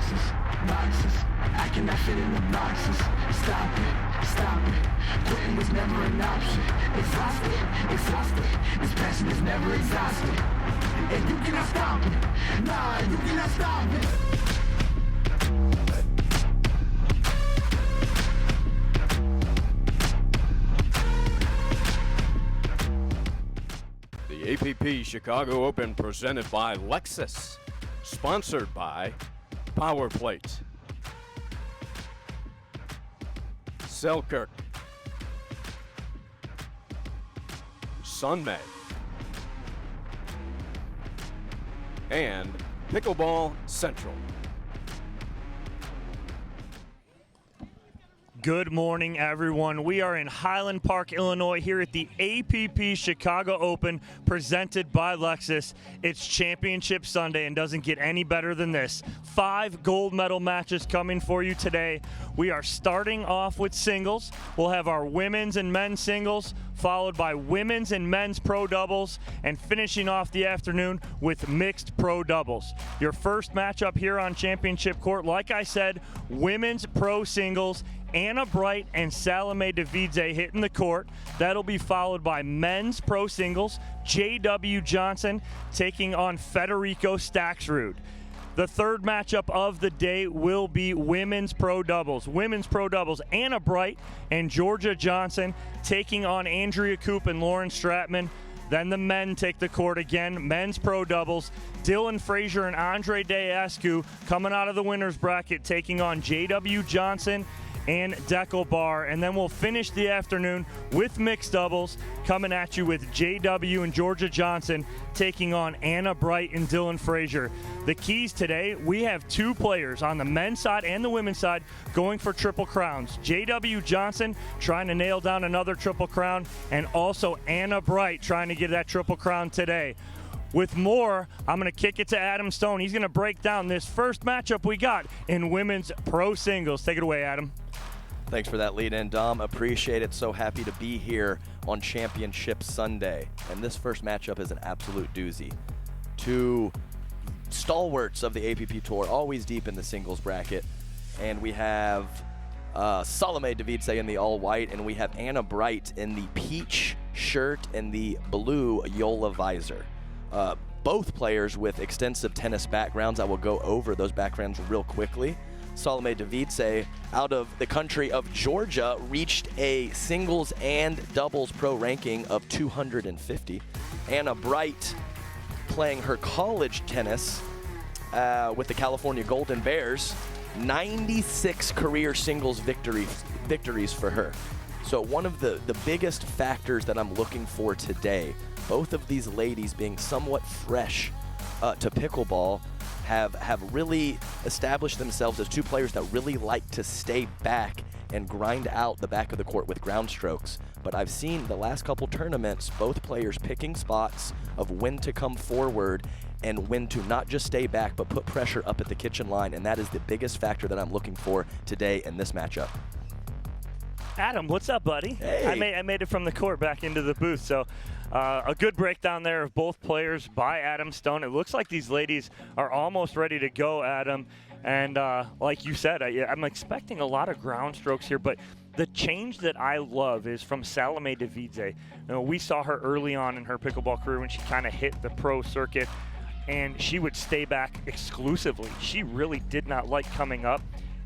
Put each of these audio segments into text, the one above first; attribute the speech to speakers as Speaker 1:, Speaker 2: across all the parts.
Speaker 1: boxes, boxes. I cannot fit in the boxes. Stop it, stop it. Quitting was never an option. Exhausted, exhausted. This passion is never exhausted. And you cannot stop it. Nah, you cannot stop it.
Speaker 2: The APP Chicago Open presented by Lexus, sponsored by PowerPlate, Selkirk, Sunmay, and Pickleball Central.
Speaker 3: Good morning, everyone. We are in Highland Park, Illinois, here at the APP Chicago Open, presented by Lexus. It's Championship Sunday and doesn't get any better than this. 5 gold medal matches coming for you today. We are starting off with singles. We'll have our women's and men's singles, followed by women's and men's pro doubles, and finishing off the afternoon with mixed pro doubles. Your first matchup here on Championship Court, like I said, women's pro singles. Anna Bright and Salome Devidze hitting the court. That'll be followed by men's pro singles, J.W. Johnson taking on Federico Staxrud. The third matchup of the day will be women's pro doubles. Women's pro doubles, Anna Bright and Georgia Johnson taking on Andrea Koop and Lauren Stratman. Then the men take the court again. Men's pro doubles, Dylan Frazier and Andre Deascu coming out of the winner's bracket taking on J.W. Johnson and Deckel Bar. And then we'll finish the afternoon with mixed doubles coming at you with JW and Georgia Johnson taking on Anna Bright and Dylan Frazier. The keys today, we have 2 players on the men's side and the women's side going for triple crowns. JW Johnson trying to nail down another triple crown, and also Anna Bright trying to get that triple crown today. With more, I'm going to kick it to Adam Stone. He's going to break down this first matchup we got in women's pro singles. Take it away, Adam.
Speaker 4: Thanks for that lead in, Dom. Appreciate it. So happy to be here on Championship Sunday. And this first matchup is an absolute doozy. 2 stalwarts of the APP Tour, always deep in the singles bracket. And we have Salome Devidze in the all-white, and we have Anna Bright in the peach shirt and the blue Yola visor. Both players with extensive tennis backgrounds. I will go over those backgrounds real quickly. Salome Devidze, out of the country of Georgia, reached a singles and doubles pro ranking of 250. Anna Bright, playing her college tennis with the California Golden Bears, 96 career singles victories for her. So one of the biggest factors that I'm looking for today, both of these ladies being somewhat fresh to pickleball, have really established themselves as 2 players that really like to stay back and grind out the back of the court with ground strokes. But I've seen the last couple tournaments, both players picking spots of when to come forward and when to not just stay back, but put pressure up at the kitchen line. And that is the biggest factor that I'm looking for today in this matchup.
Speaker 3: Adam, what's up, buddy?
Speaker 4: Hey.
Speaker 3: I made it from the court back into the booth. So a good breakdown there of both players by Adam Stone. It looks like these ladies are almost ready to go, Adam. And like you said, I'm expecting a lot of ground strokes here. But the change that I love is from Salome Devidze. You know, we saw her early on in her pickleball career when she kind of hit the pro circuit, and she would stay back exclusively. She really did not like coming up.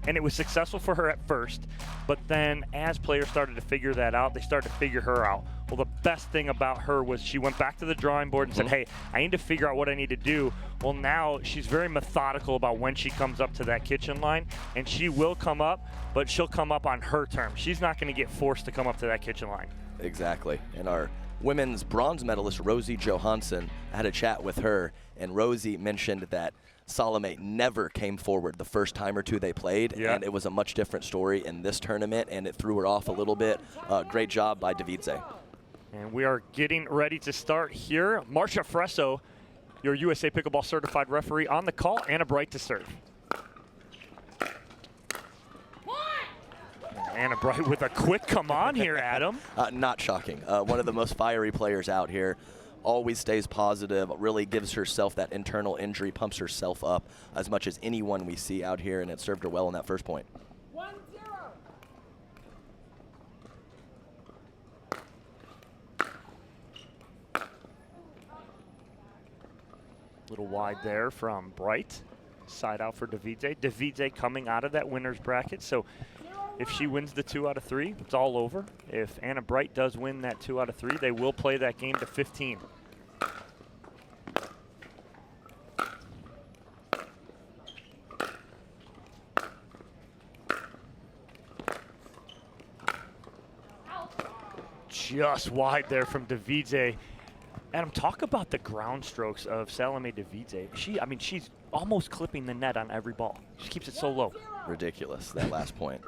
Speaker 3: And it was successful for her at first, but then as players started to figure that out, they started to figure her out. Well, the best thing about her was she went back to the drawing board and said, hey, I need to figure out what I need to do. Well, now she's very methodical about when she comes up to that kitchen line, and she will come up, but she'll come up on her terms. She's not going to get forced to come up to that kitchen line.
Speaker 4: Exactly. And our women's bronze medalist, Rosie Johansson, I had a chat with her, and Rosie mentioned that Salome never came forward the first time or 2 they played, and it was a much different story in this tournament, and it threw her off a little bit. Great job by Devidze.
Speaker 3: And we are getting ready to start here. Marcia Fresso, your USA Pickleball certified referee, on the call. Anna Bright to serve. Anna Bright with a quick come on here, Adam.
Speaker 4: Not shocking. One of the most fiery players out here. always stays positive, really gives herself that internal injury, pumps herself up as much as anyone we see out here, and it served her well in that first point.
Speaker 1: 1-0.
Speaker 3: Little wide there from Bright. Side out for Devidze. Devidze coming out of that winner's bracket. So if she wins the 2 out of 3, it's all over. If Anna Bright does win that 2 out of 3, they will play that game to 15. Just wide there from Devidze. Adam, talk about the ground strokes of Salome Devidze. She's almost clipping the net on every ball. She keeps it so low.
Speaker 4: Ridiculous, that last point.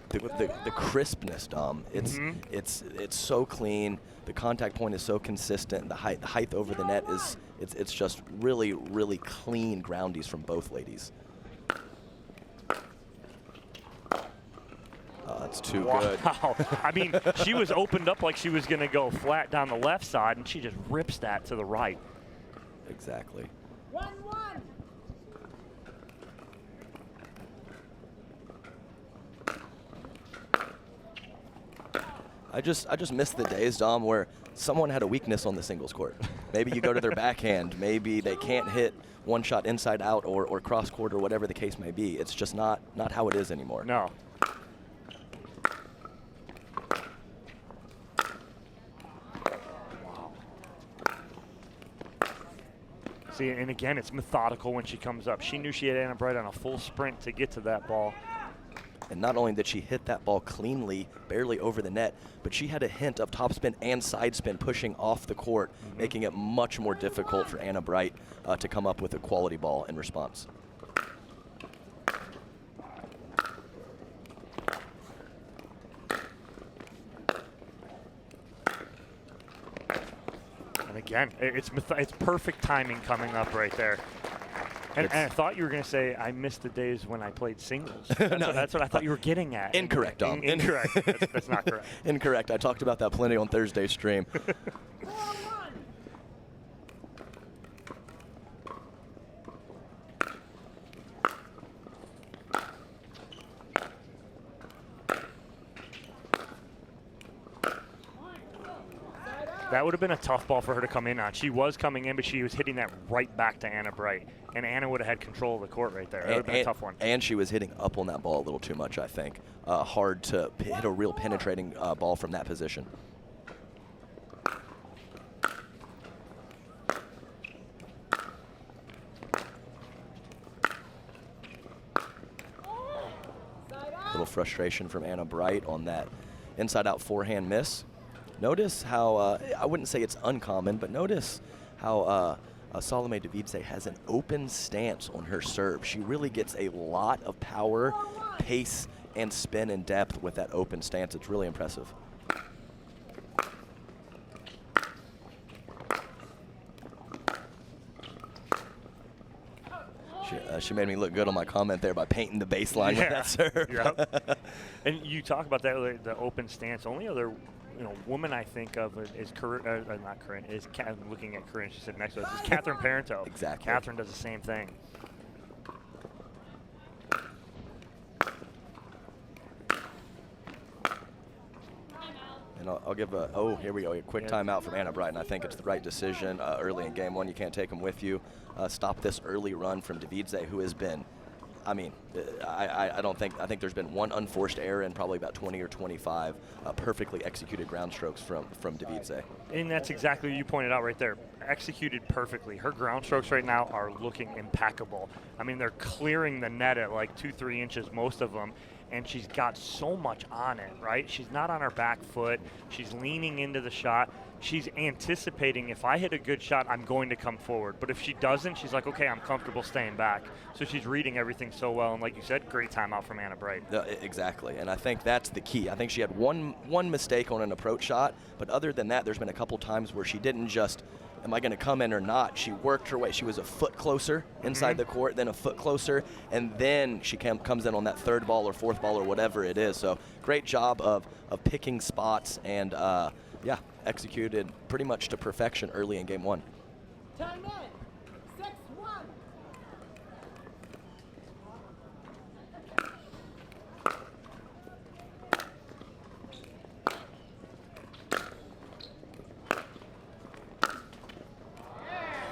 Speaker 4: The crispness, Dom. It's so clean. The contact point is so consistent. The height over the net is it's just really, really clean groundies from both ladies. That's too good.
Speaker 3: Wow. I mean, she was opened up like she was going to go flat down the left side, and she just rips that to the right.
Speaker 4: Exactly.
Speaker 1: 1-1.
Speaker 4: I just miss the days, Dom, where someone had a weakness on the singles court. Maybe you go to their backhand. Maybe they can't hit one shot inside out or cross court or whatever the case may be. It's just not how it is anymore.
Speaker 3: No. See, and again, it's methodical when she comes up. She knew she had Anna Bright on a full sprint to get to that ball.
Speaker 4: And not only did she hit that ball cleanly, barely over the net, but she had a hint of topspin and side spin pushing off the court, making it much more difficult for Anna Bright to come up with a quality ball in response.
Speaker 3: Again, it's perfect timing coming up right there. And I thought you were going to say, I missed the days when I played singles. That's what I thought you were getting at.
Speaker 4: Incorrect, Dom.
Speaker 3: Incorrect. That's not correct.
Speaker 4: Incorrect. I talked about that plenty on Thursday's stream.
Speaker 3: That would have been a tough ball for her to come in on. She was coming in, but she was hitting that right back to Anna Bright. And Anna would have had control of the court right there. That would have been a tough one.
Speaker 4: And she was hitting up on that ball a little too much, I think. Hard to hit a real penetrating ball from that position. A little frustration from Anna Bright on that inside-out forehand miss. Notice how, I wouldn't say it's uncommon, but notice how Salome Devidze has an open stance on her serve. She really gets a lot of power, pace, and spin and depth with that open stance. It's really impressive. She made me look good on my comment there by painting the baseline with that serve.
Speaker 3: Yep. And you talk about that, the open stance. Only other woman I think of is not Corinne. I'm looking at Corinne. She said next to us is Catherine Parento.
Speaker 4: Exactly.
Speaker 3: Catherine does the same thing.
Speaker 4: And I'll give here we go, a quick timeout from Anna Bright, and I think it's the right decision early in game one. You can't take them with you. Stop this early run from Devidze, who has been, I think there's been one unforced error in probably about 20 or 25 perfectly executed ground strokes from Devidze.
Speaker 3: And that's exactly what you pointed out right there. Executed perfectly. Her ground strokes right now are looking impeccable. I mean, they're clearing the net at like 2-3 inches, most of them. And she's got so much on it, right? She's not on her back foot. She's leaning into the shot. she's anticipating if I hit a good shot, I'm going to come forward. But if she doesn't, she's like, okay, I'm comfortable staying back. So she's reading everything so well. And like you said, great timeout from Anna Bright.
Speaker 4: Exactly, and I think that's the key. I think she had one mistake on an approach shot, but other than that, there's been a couple times where she didn't just, am I going to come in or not? She worked her way. She was a foot closer inside the court, then a foot closer, and then she comes in on that third ball or fourth ball or whatever it is. So great job of picking spots and, yeah, executed pretty much to perfection early in game one.
Speaker 5: Time in. 6-1.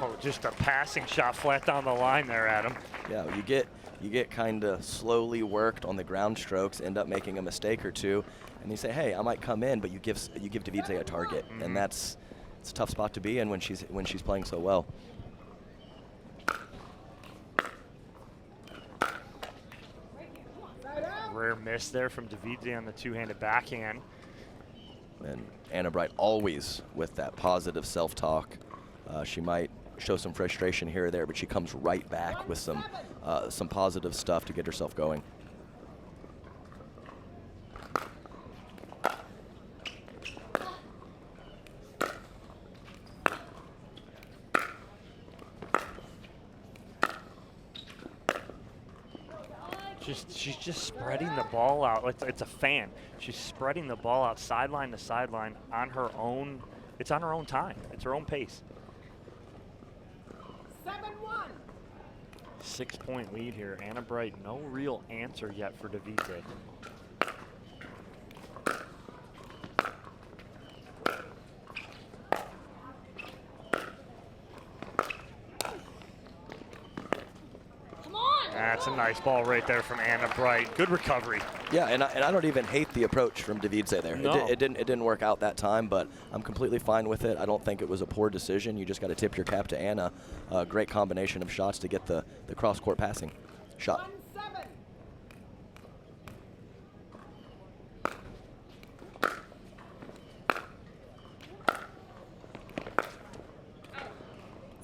Speaker 3: Oh, just a passing shot flat down the line there, Adam.
Speaker 4: Yeah, you get kind of slowly worked on the ground strokes, end up making a mistake or two, and you say, hey, I might come in, but you give Devidze a target, and it's a tough spot to be in when she's playing so well.
Speaker 3: Rare miss there from Devidze on the two-handed backhand.
Speaker 4: And Anna Bright always with that positive self-talk. She might show some frustration here or there, but she comes right back with some positive stuff to get herself going.
Speaker 3: She's just spreading the ball out. It's a fan. She's spreading the ball out sideline to sideline on her own. It's on her own time. It's her own pace.
Speaker 5: 7-1.
Speaker 3: 6-point lead here. Anna Bright, no real answer yet for Devidze. That's a nice ball right there from Anna Bright. Good recovery.
Speaker 4: Yeah, and I don't even hate the approach from Devidze there.
Speaker 3: No.
Speaker 4: It didn't work out that time, but I'm completely fine with it. I don't think it was a poor decision. You just got to tip your cap to Anna. Great combination of shots to get the cross-court passing shot.
Speaker 5: 1-7.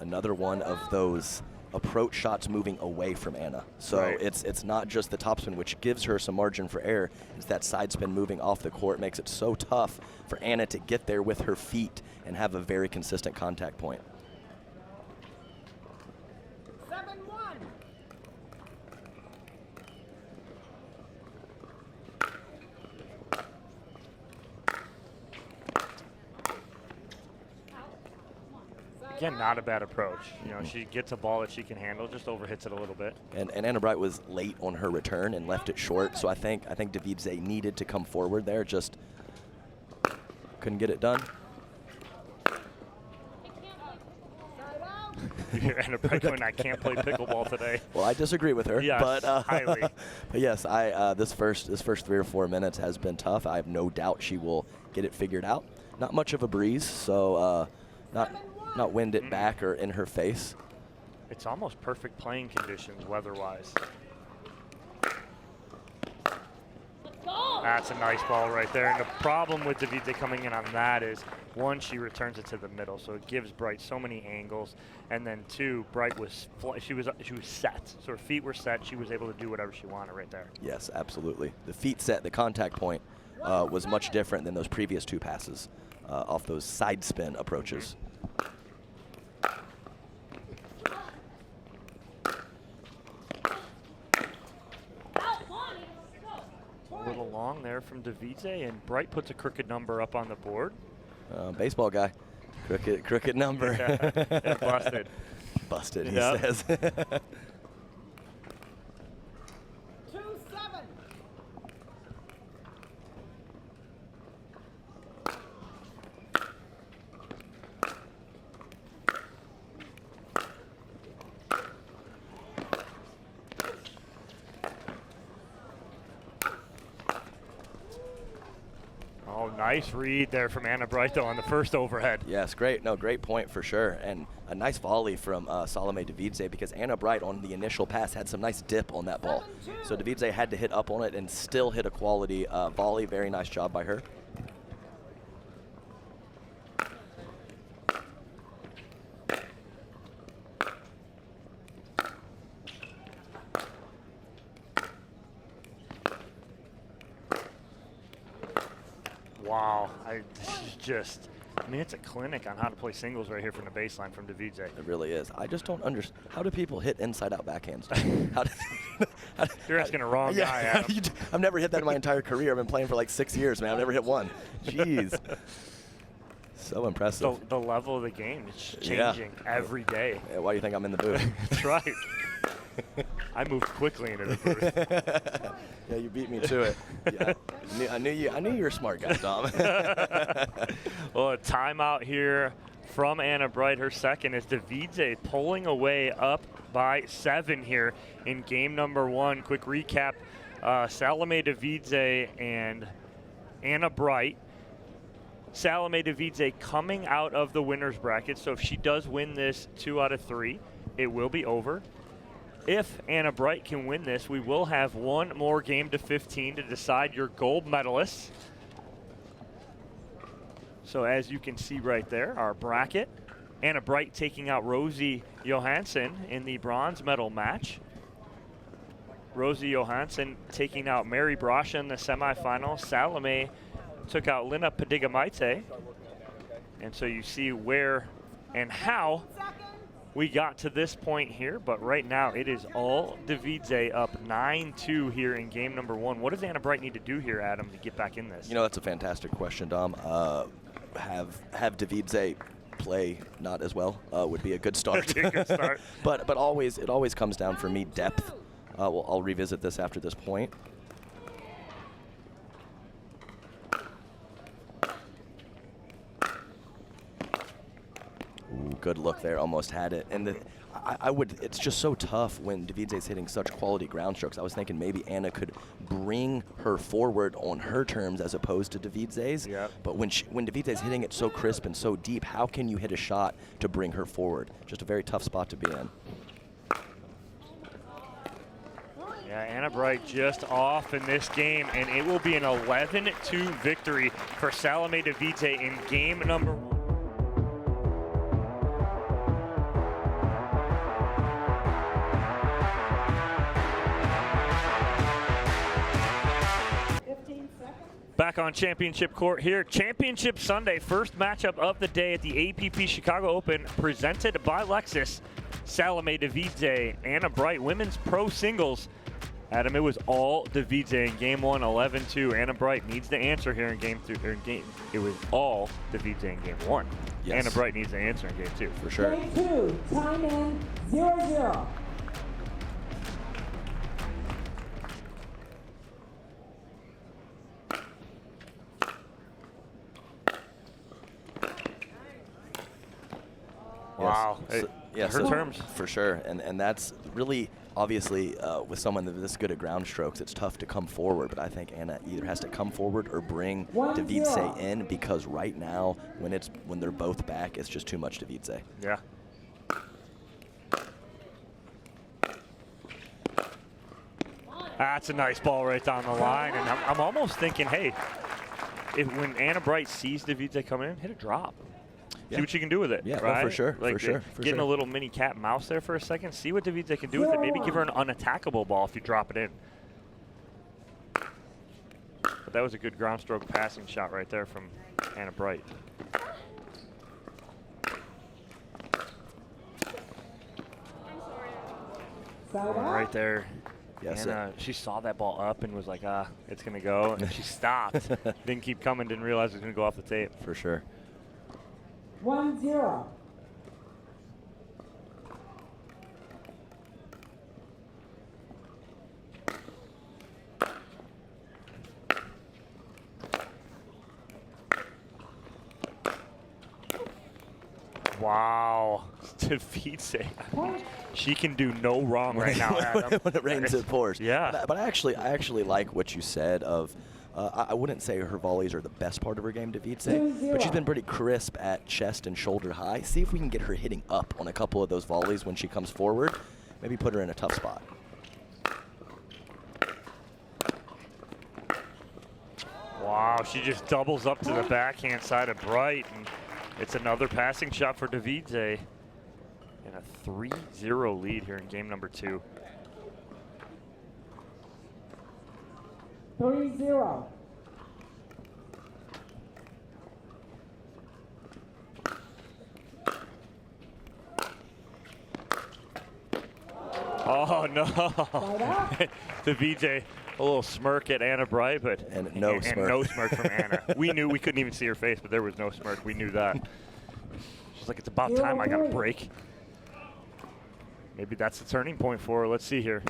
Speaker 4: Another one of those approach shots moving away from Anna. So
Speaker 3: right.
Speaker 4: it's not just the topspin, which gives her some margin for error. It's that side spin moving off the court makes it so tough for Anna to get there with her feet and have a very consistent contact point.
Speaker 5: 7-1.
Speaker 3: Again, not a bad approach. You know, she gets a ball that she can handle, just overhits it a little bit.
Speaker 4: And Anna Bright was late on her return and left it short. So I think Devidze needed to come forward there, just couldn't get it done.
Speaker 3: Anna Bright going, I can't play pickleball today.
Speaker 4: Well, I disagree with her.
Speaker 3: Yes,
Speaker 4: but,
Speaker 3: highly.
Speaker 4: But yes, this first 3 or 4 minutes has been tough. I have no doubt she will get it figured out. Not much of a breeze, so not wind it back or in her face.
Speaker 3: It's almost perfect playing conditions weather-wise. That's a nice ball right there. And the problem with Devidze coming in on that is, one, she returns it to the middle, so it gives Bright so many angles. And then two, Bright was she was set, so her feet were set. She was able to do whatever she wanted right there.
Speaker 4: Yes, absolutely. The feet set, the contact point was much different than those previous two passes off those side spin approaches.
Speaker 3: A little long there from Devidze, and Bright puts a crooked number up on the board.
Speaker 4: Baseball guy, crooked number.
Speaker 3: Yeah, busted.
Speaker 4: Busted, he
Speaker 3: Yep.
Speaker 4: says.
Speaker 5: 2-7.
Speaker 3: Oh, nice read there from Anna Bright, though, on the first overhead.
Speaker 4: Yes, great. No, great point for sure. And a nice volley from Salome Devidze, because Anna Bright on the initial pass had some nice dip on that ball. So Devidze had to hit up on it and still hit a quality volley. Very nice job by her.
Speaker 3: Wow. This is just, I mean, it's a clinic on how to play singles right here from the baseline from Devidze.
Speaker 4: It really is. I just don't understand. How do people hit inside-out backhands?
Speaker 3: You're asking a wrong guy, Adam.
Speaker 4: I've never hit that in my entire career. I've been playing for like 6 years, man. I've never hit one. Jeez. So impressive.
Speaker 3: The level of the game is changing every day.
Speaker 4: Yeah, why do you think I'm in the booth?
Speaker 3: That's right. I moved quickly into the booth.
Speaker 4: Yeah, you beat me to it. Yeah, I knew you were a smart guy, Dom.
Speaker 3: Well, a timeout here from Anna Bright. Her second is Devidze pulling away up by 7 here in game number 1. Quick recap: Salome Devidze and Anna Bright. Salome Devidze coming out of the winner's bracket, so if she does win this 2 out of 3, it will be over. If Anna Bright can win this, we will have one more game to 15 to decide your gold medalists. So as you can see right there, our bracket. Anna Bright taking out Rosie Johansson in the bronze medal match. Rosie Johansson taking out Mary Brasha in the semifinal. Salome took out Lina Padigamaite. And so you see where and how we got to this point here, but right now it is all Devidze up 9-2 here in game number 1. What does Anna Bright need to do here, Adam, to get back in this?
Speaker 4: You know, that's a fantastic question, Dom. Have Devidze play not as well would be a good start.
Speaker 3: A good start.
Speaker 4: but it always comes down for me depth. I'll revisit this after this point. Ooh, good look there, almost had it. And it's just so tough when Devidze's hitting such quality ground strokes. I was thinking maybe Anna could bring her forward on her terms as opposed to Devidze's.
Speaker 3: Yep.
Speaker 4: But when Devidze's hitting it so crisp and so deep, how can you hit a shot to bring her forward? Just a very tough spot to be in.
Speaker 3: Yeah, Anna Bright just off in this game, and it will be an 11-2 victory for Salome Devidze in game number 1. Back on championship court here. Championship Sunday, first matchup of the day at the APP Chicago Open, presented by Lexus. Salome Devidze, Anna Bright, women's pro singles. Adam, it was all Devidze in game 1, 11-2. Anna Bright needs the answer here in game 2. It was all Devidze in game 1.
Speaker 4: Yes.
Speaker 3: Anna Bright needs the answer in game 2.
Speaker 4: For sure.
Speaker 5: Game 2, time in 0-0.
Speaker 3: Wow.
Speaker 4: Yes.
Speaker 3: Her terms.
Speaker 4: For sure. And that's really, obviously, with someone this good at ground strokes, it's tough to come forward. But I think Anna either has to come forward or bring Devidze in, because right now, when they're both back, it's just too much Devidze.
Speaker 3: Yeah. That's a nice ball right down the line. And I'm almost thinking, hey, when Anna Bright sees Devidze coming in, hit a drop.
Speaker 4: Yeah.
Speaker 3: See what you can do with it.
Speaker 4: Yeah,
Speaker 3: right?
Speaker 4: no, for sure.
Speaker 3: Like
Speaker 4: for sure.
Speaker 3: getting a little mini cat and mouse there for a second. See what Devidze can do with it. Maybe give her an unattackable ball if you drop it in. But that was a good ground stroke passing shot right there from Anna Bright. Right there.
Speaker 4: Yes,
Speaker 3: And she saw that ball up and was like, it's going to go. And she stopped. Didn't keep coming, didn't realize it was going to go off the tape.
Speaker 4: For sure.
Speaker 5: 1-0.
Speaker 3: Wow. Devidze. She can do no wrong right now, Adam.
Speaker 4: When it rains, it pours.
Speaker 3: Yeah.
Speaker 4: But I actually like what you said of, I wouldn't say her volleys are the best part of her game, Devidze, but she's been pretty crisp at chest and shoulder high. See if we can get her hitting up on a couple of those volleys when she comes forward. Maybe put her in a tough spot.
Speaker 3: Wow, she just doubles up to the backhand side of Bright, and it's another passing shot for Devidze. And a 3-0 lead here in game number 2.
Speaker 5: 3-0.
Speaker 3: Oh, no.
Speaker 5: Side out.
Speaker 3: Devidze, a little smirk at Anna Bright, but
Speaker 4: And no smirk.
Speaker 3: no smirk from Anna. We knew we couldn't even see her face, but there was no smirk. We knew that. She's like, it's about time I got a break. Maybe that's the turning point for her. Let's see here.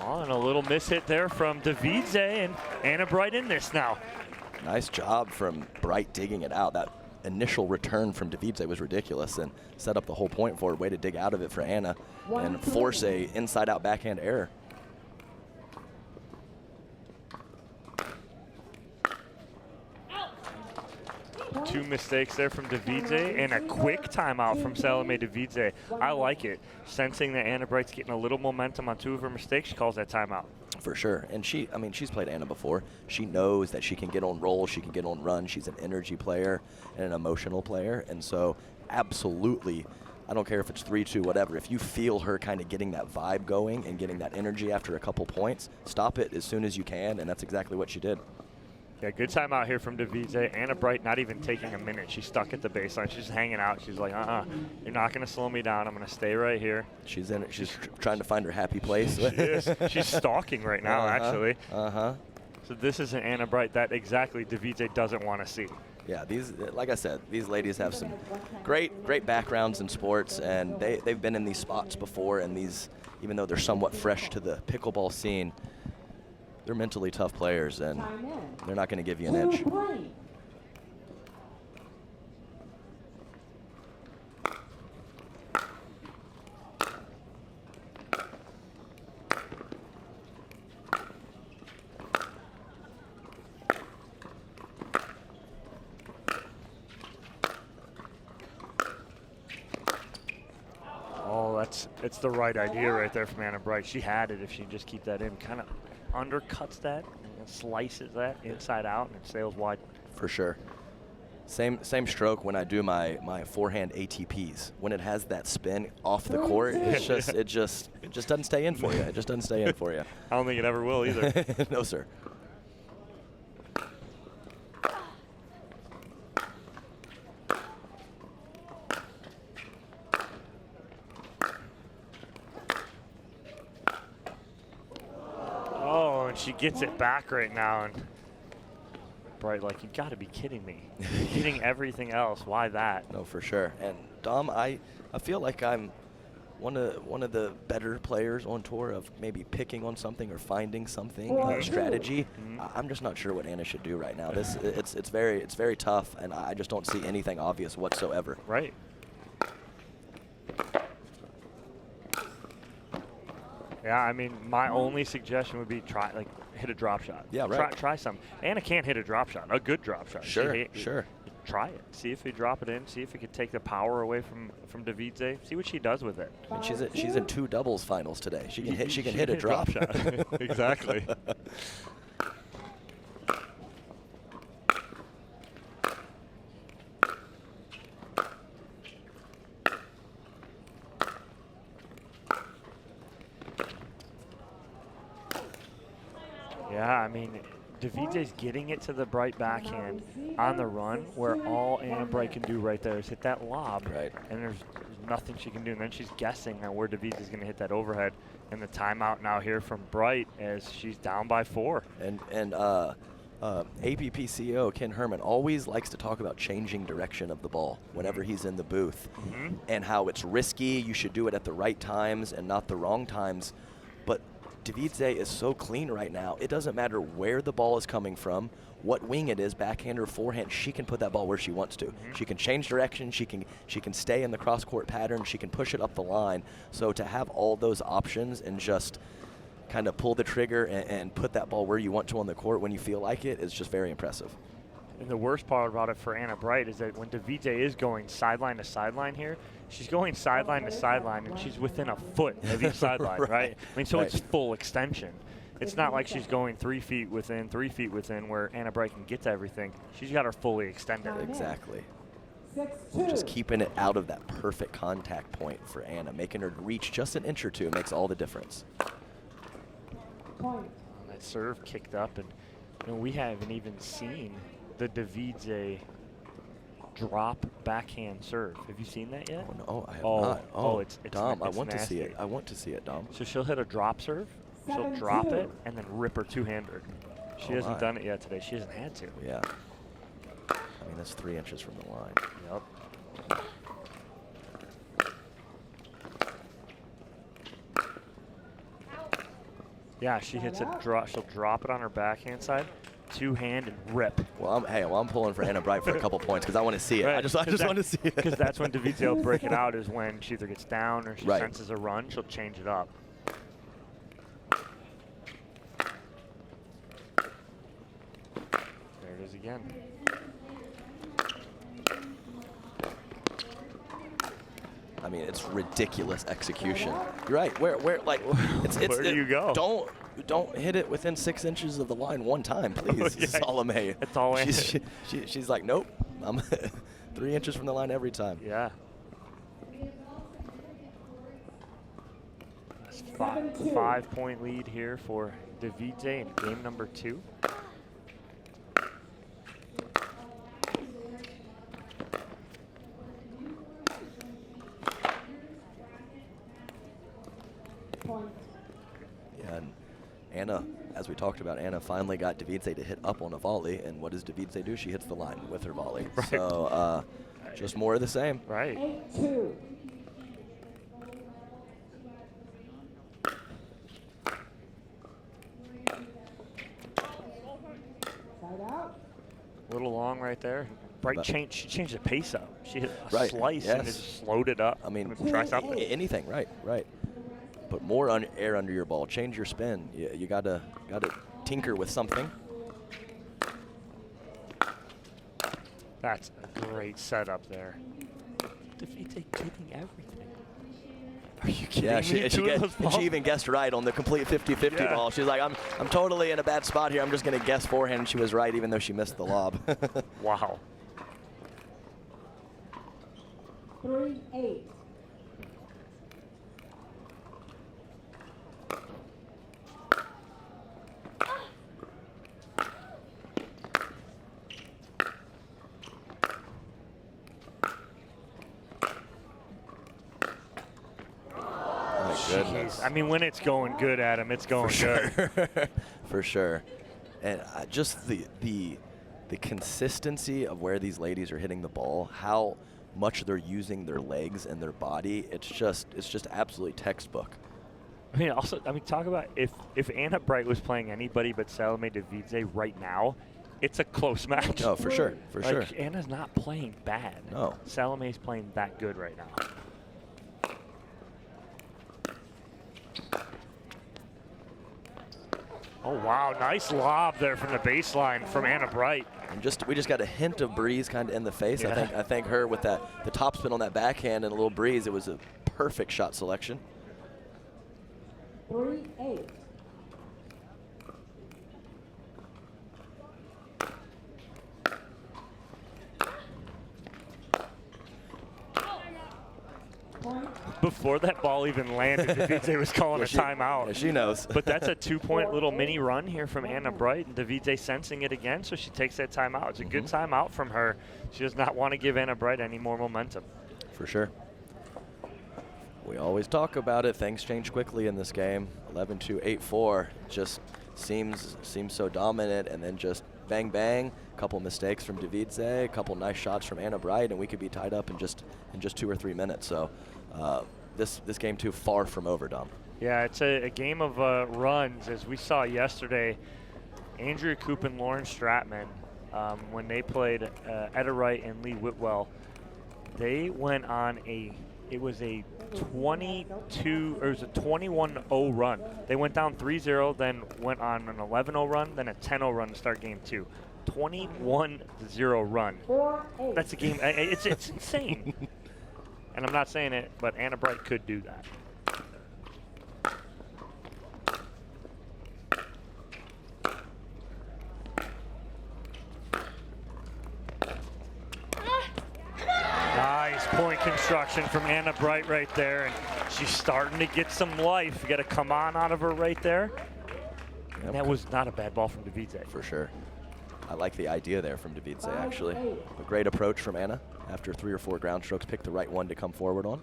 Speaker 3: Oh, and a little miss hit there from Devidze, and Anna Bright in this now.
Speaker 4: Nice job from Bright digging it out. That initial return from Devidze was ridiculous and set up the whole point for a way to dig out of it for Anna and force a inside-out backhand error.
Speaker 3: Two mistakes there from Devidze and a quick timeout from Salome Devidze. I like it. Sensing that Anna Bright's getting a little momentum on 2 of her mistakes, she calls that timeout.
Speaker 4: For sure. And she's played Anna before. She knows that she can get on roll, she can get on run. She's an energy player and an emotional player. And so absolutely, I don't care if it's 3-2, whatever. If you feel her kind of getting that vibe going and getting that energy after a couple points, stop it as soon as you can. And that's exactly what she did.
Speaker 3: Yeah, good timeout here from Devidze. Anna Bright not even taking a minute. She's stuck at the baseline. She's hanging out. She's like, you're not going to slow me down. I'm going to stay right here.
Speaker 4: She's trying to find her happy place.
Speaker 3: She is. She's stalking right now, actually.
Speaker 4: Uh-huh.
Speaker 3: So this is an Anna Bright that exactly Devidze doesn't want to see.
Speaker 4: Yeah, like I said, these ladies have some great backgrounds in sports, and they've been in these spots before, and even though they're somewhat fresh to the pickleball scene, they're mentally tough players, and they're not going to give you an edge.
Speaker 3: Oh, it's the right idea right there from Anna Bright. She had it if she just keep that in. Kind of undercuts that and slices that inside out and it sails wide.
Speaker 4: For sure. Same stroke when I do my forehand ATPs. When it has that spin off the court, it just doesn't stay in for you. It just doesn't stay in for you.
Speaker 3: I don't think it ever will either.
Speaker 4: No, sir.
Speaker 3: She gets it back right now, and Bright like, you got to be kidding me. You're getting everything else. Why that?
Speaker 4: No, for sure. And Dom, I feel like I'm one of the better players on tour of maybe picking on something or finding something strategy. I'm just not sure what Anna should do right now. It's very tough, and I just don't see anything obvious whatsoever.
Speaker 3: Right. Yeah, I mean, my only suggestion would be hit a drop shot.
Speaker 4: Yeah, right.
Speaker 3: Try some. Anna can't hit a drop shop, a good drop shot.
Speaker 4: Sure.
Speaker 3: Try it. See if you drop it in. See if you could take the power away from Devidze. See what she does with it.
Speaker 4: I mean, she's in 2 doubles finals today. She can hit a drop
Speaker 3: shot. Exactly. Yeah, I mean, Devidze's getting it to the Bright backhand on the run, where all Anna Bright can do right there is hit that lob.
Speaker 4: Right.
Speaker 3: And there's nothing she can do. And then she's guessing on where Devidze's going to hit that overhead. And the timeout now here from Bright as she's down by 4.
Speaker 4: And APP CEO Ken Herman always likes to talk about changing direction of the ball whenever he's in the booth, and how it's risky. You should do it at the right times and not the wrong times. But Devidze is so clean right now. It doesn't matter where the ball is coming from, what wing it is, backhand or forehand. She can put that ball where she wants to. She can change direction. She can stay in the cross-court pattern. She can push it up the line. So to have all those options and just kind of pull the trigger and put that ball where you want to on the court when you feel like it is just very impressive.
Speaker 3: And the worst part about it for Anna Bright is that when Devidze is going sideline to sideline here, she's going sideline to sideline, and she's within a foot of each sideline, right? I mean, so it's full extension. It's not like she's going 3 feet within, 3 feet within, where Anna Bright can get to everything. She's got her fully extended.
Speaker 4: Exactly. Just keeping it out of that perfect contact point for Anna, making her reach just an inch or two makes all the difference.
Speaker 3: That serve kicked up, and No, we haven't even seen the Devidze drop backhand serve. Have you seen that yet?
Speaker 4: Oh, no, I have
Speaker 3: Oh,
Speaker 4: not.
Speaker 3: oh, it's
Speaker 4: Dom, I
Speaker 3: it's
Speaker 4: want to see
Speaker 3: nasty.
Speaker 4: it. I want to see it, Dom.
Speaker 3: So she'll hit a drop serve, she'll drop it, and then rip her two-hander. She
Speaker 4: Oh,
Speaker 3: hasn't
Speaker 4: my.
Speaker 3: done it yet today. She hasn't had to.
Speaker 4: Yeah. I mean, that's 3 inches from the line.
Speaker 3: Yep. Yeah, she hits it. She'll drop it on her backhand side, two-hand, and rip.
Speaker 4: Well, I'm pulling for Anna Bright for a couple points because I want to see it. I just want to see it.
Speaker 3: Because that's when Devidze will break it out, is when she either gets down or she
Speaker 4: Right.
Speaker 3: senses a run, she'll change it up. There it is again.
Speaker 4: I mean, it's ridiculous execution. You're right. Where, like,
Speaker 3: Where do you go?
Speaker 4: Don't hit it within 6 inches of the line one time, please,
Speaker 3: Yeah.
Speaker 4: Salome.
Speaker 3: That's all I
Speaker 4: She's like, nope. I'm 3 inches from the line every time.
Speaker 3: Yeah. That's 5-point lead here for Devidze in game number 2.
Speaker 4: Yeah, and Anna, as we talked about, Anna finally got Devidze to hit up on a volley, and what does Devidze do? She hits the line with her volley.
Speaker 3: Right.
Speaker 4: So just more of the same.
Speaker 3: Right.
Speaker 5: 8-2. Side out.
Speaker 3: A little long right there. Bright
Speaker 4: But-
Speaker 3: she changed the pace up. She hit a
Speaker 4: Right,
Speaker 3: slice and
Speaker 4: yes.
Speaker 3: just slowed it up.
Speaker 4: I mean,
Speaker 3: try something.
Speaker 4: anything, right. Put more air under your ball. Change your spin. You gotta tinker with something.
Speaker 3: That's a great setup there. Devidze getting everything. Are you kidding
Speaker 4: Yeah,
Speaker 3: me? Two of those balls?
Speaker 4: she even guessed right on the complete 50-50
Speaker 3: Yeah.
Speaker 4: ball. She's like, I'm totally in a bad spot here. I'm just gonna guess forehand, and she was right, even though she missed the lob.
Speaker 3: Wow.
Speaker 5: 3-8.
Speaker 4: My goodness.
Speaker 3: I mean, when it's going good, Adam, it's going good.
Speaker 4: For sure. And just the consistency of where these ladies are hitting the ball, how much they're using their legs and their body, it's just absolutely textbook.
Speaker 3: I mean, also, talk about if Anna Bright was playing anybody but Salome Devidze right now, it's a close match.
Speaker 4: Oh, for sure, for sure.
Speaker 3: Like, Anna's not playing bad.
Speaker 4: No.
Speaker 3: Salome's playing that good right now. Oh, wow. Nice lob there from the baseline from Anna Bright.
Speaker 4: And we just got a hint of breeze kind of in the face.
Speaker 3: Yeah.
Speaker 4: I think her with the top spin on that backhand and a little breeze, it was a perfect shot selection.
Speaker 5: 3-8.
Speaker 3: Before that ball even landed, Devidze was calling a timeout.
Speaker 4: Yeah, she knows.
Speaker 3: But that's a 2-point little mini run here from Anna Bright, and Devidze sensing it again, so she takes that timeout. It's a good timeout from her. She does not want to give Anna Bright any more momentum.
Speaker 4: For sure. We always talk about it. Things change quickly in this game. 11-2, 8-4. Just seems so dominant, and then just bang, bang. A couple mistakes from Devidze, a couple nice shots from Anna Bright, and we could be tied up in just 2 or 3 minutes. So this game too far from over, Dom.
Speaker 3: Yeah, it's a game of runs. As we saw yesterday, Andrea Coop and Lauren Stratman, when they played Etta Wright and Lee Whitwell, they went on it was a 21-0 run. They went down 3-0, then went on an 11-0 run, then a 10-0 run to start game 2. 21-0 run.
Speaker 5: 4-8.
Speaker 3: That's a game. It's insane. And I'm not saying it, but Anna Bright could do that. Nice point construction from Anna Bright right there, and she's starting to get some life. You got to come on out of her right there. And that was not a bad ball from Devidze.
Speaker 4: For sure. I like the idea there from Devidze, actually. A great approach from Anna. After 3 or 4 ground strokes, pick the right one to come forward on.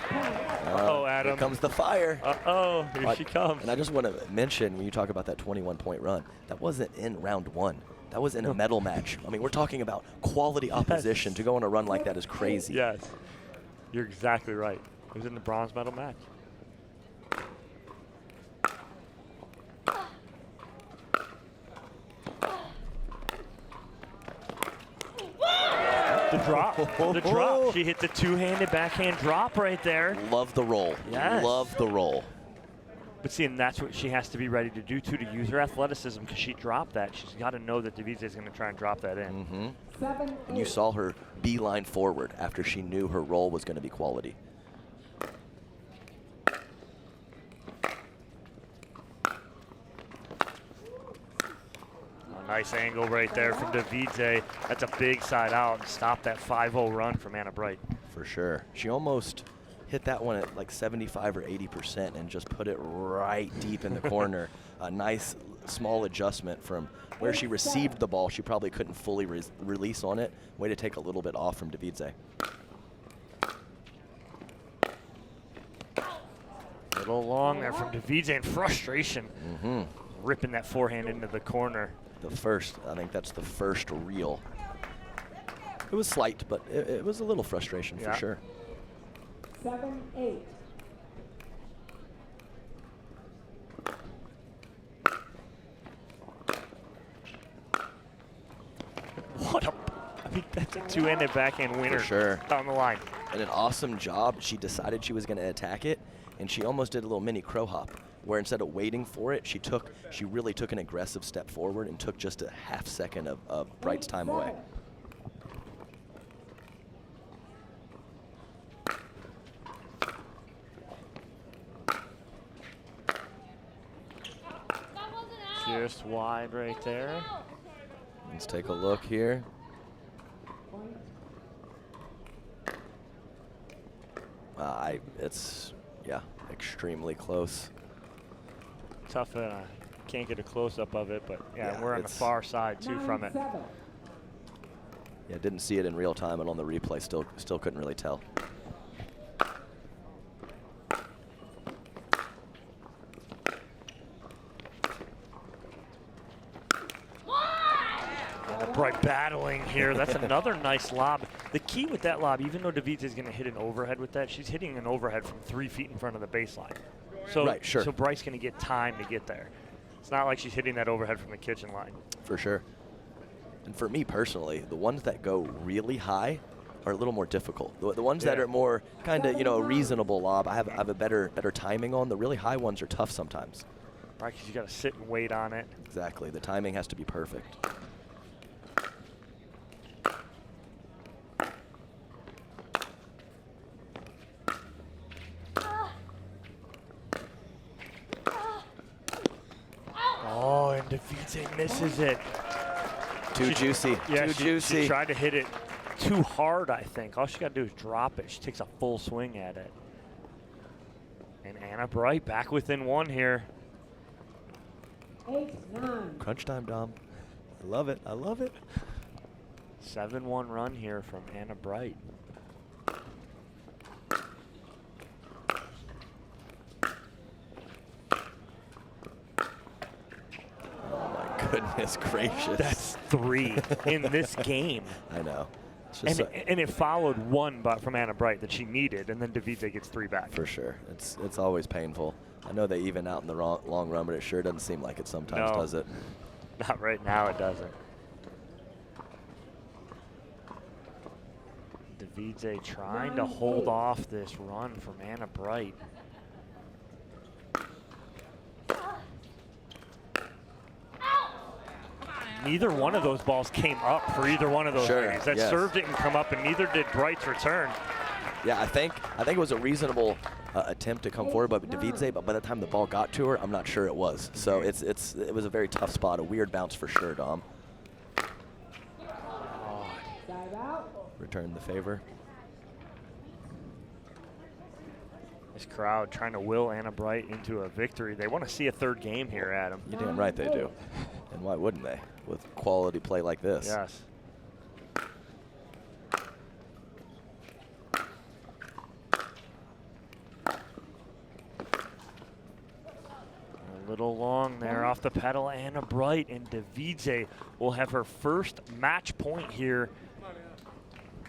Speaker 3: Uh-oh, Adam.
Speaker 4: Here comes the fire.
Speaker 3: Uh-oh, here she comes.
Speaker 4: And I just want to mention, when you talk about that 21-point run, that wasn't in round 1. That was in a medal match. I mean, we're talking about quality opposition. To go on a run like that is crazy.
Speaker 3: Yes, you're exactly right. It was in the bronze medal match. The drop, the drop. She hit the two-handed backhand drop right there.
Speaker 4: Love the roll.
Speaker 3: Yes.
Speaker 4: Love the roll.
Speaker 3: But see, and that's what she has to be ready to do, too, to use her athleticism, because she dropped that. She's got to know that Devidze is going to try and drop that in.
Speaker 5: 7,
Speaker 4: And you
Speaker 5: 8.
Speaker 4: saw her beeline forward after she knew her roll was going to be quality.
Speaker 3: Nice angle right there from Devidze. That's a big side out and stop that 5-0 run from Anna Bright.
Speaker 4: For sure. She almost hit that one at like 75 or 80% and just put it right deep in the corner. A nice small adjustment from where she received the ball. She probably couldn't fully release on it. Way to take a little bit off from Devidze.
Speaker 3: A little long there from Devidze in frustration. Ripping that forehand into the corner.
Speaker 4: The first, I think that's the first reel. It was slight, but it was a little frustration for sure.
Speaker 5: 7, 8.
Speaker 3: What a, I mean, that's a two-handed backhand winner.
Speaker 4: For sure.
Speaker 3: Down the line.
Speaker 4: And an awesome job. She decided she was going to attack it, and she almost did a little mini crow hop, where instead of waiting for it, she really took an aggressive step forward and took just a half second of Bright's time away.
Speaker 3: Just wide right there.
Speaker 4: Let's take a look here. It's extremely close.
Speaker 3: Tough, can't get a close-up of it, but
Speaker 4: Yeah,
Speaker 3: we're on the
Speaker 4: it's-
Speaker 3: far side too from it.
Speaker 5: 7.
Speaker 4: Yeah, didn't see it in real time, and on the replay, still couldn't really tell.
Speaker 3: Bright battling here. That's another nice lob. The key with that lob, even though Devidze is going to hit an overhead with that, she's hitting an overhead from 3 feet in front of the baseline. So,
Speaker 4: Right, sure.
Speaker 3: So Bright's going to get time to get there. It's not like she's hitting that overhead from the kitchen line.
Speaker 4: For sure. And for me personally, the ones that go really high are a little more difficult. The ones that are more kind of, a reasonable lob, I have a better timing on. The really high ones are tough sometimes.
Speaker 3: Right, because you got to sit and wait on it.
Speaker 4: Exactly. The timing has to be perfect.
Speaker 3: Oh, and Devidze misses it.
Speaker 4: Too juicy.
Speaker 3: Yeah,
Speaker 4: Too
Speaker 3: she
Speaker 4: juicy.
Speaker 3: tried to hit it too hard, I think. All she got to do is drop it. She takes a full swing at it. And Anna Bright back within one here.
Speaker 5: 8, 9.
Speaker 4: Crunch time, Dom. I love it. I love it.
Speaker 3: 7-1 run here from Anna Bright.
Speaker 4: Oh my goodness gracious.
Speaker 3: That's 3 in this game.
Speaker 4: I know. It's just
Speaker 3: And it followed one from Anna Bright that she needed, and then Devidze gets 3 back.
Speaker 4: for sure. It's always painful. I know they even out in the long run, but it sure doesn't seem like it sometimes,
Speaker 3: No.
Speaker 4: does it?
Speaker 3: Not right now, it doesn't. Devidze trying to hold off this run from Anna Bright. Neither one of those balls came up for either one of those
Speaker 4: Sure,
Speaker 3: ladies. That
Speaker 4: yes.
Speaker 3: serve didn't come up, and neither did Bright's return.
Speaker 4: Yeah, I think it was a reasonable attempt to come forward, but Devidze, but by the time the ball got to her, I'm not sure it was. So it was a very tough spot, a weird bounce for sure, Dom.
Speaker 5: Side out.
Speaker 4: Return the favor.
Speaker 3: This crowd trying to will Anna Bright into a victory. They want to see a third game here, Adam.
Speaker 4: You're damn right they do. And why wouldn't they with quality play like this?
Speaker 3: Yes. A little long there off the pedal. Anna Bright, and Devidze will have her first match point here,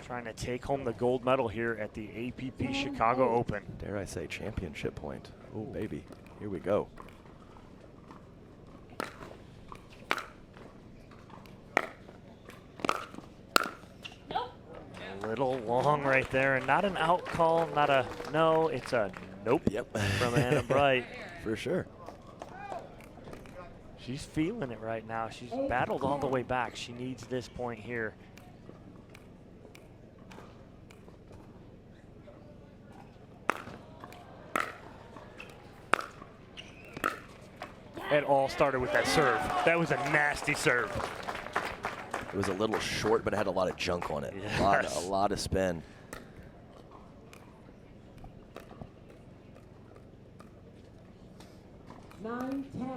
Speaker 3: trying to take home the gold medal here at the APP Chicago Open.
Speaker 4: Dare I say championship point. Oh, baby. Here we go.
Speaker 3: A little long right there, and not an out call, not a no, it's a nope.
Speaker 4: Yep.
Speaker 3: From Anna Bright.
Speaker 4: For sure.
Speaker 3: She's feeling it right now. She's battled all the way back. She needs this point here. It all started with that serve. That was a nasty serve.
Speaker 4: It was a little short, but it had a lot of junk on it.
Speaker 3: Yes.
Speaker 4: A lot of spin.
Speaker 5: Nine, 10.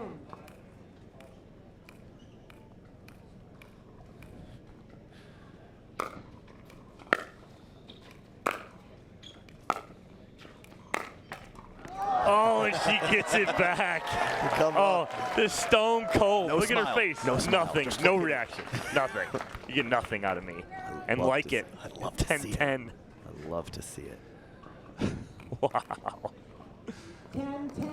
Speaker 3: Oh, and she gets it back.
Speaker 4: Come
Speaker 3: Oh, the stone cold.
Speaker 4: No
Speaker 3: Look at her
Speaker 4: smile.
Speaker 3: face.
Speaker 4: No smile.
Speaker 3: Nothing.
Speaker 4: Just
Speaker 3: No
Speaker 4: look at it.
Speaker 3: reaction. Nothing. You get nothing out of me. And
Speaker 4: love
Speaker 3: like
Speaker 4: to
Speaker 3: it.
Speaker 4: see- I'd love to see it.
Speaker 3: 10-10.
Speaker 4: I'd love to see it.
Speaker 3: Wow.
Speaker 5: 10, 10.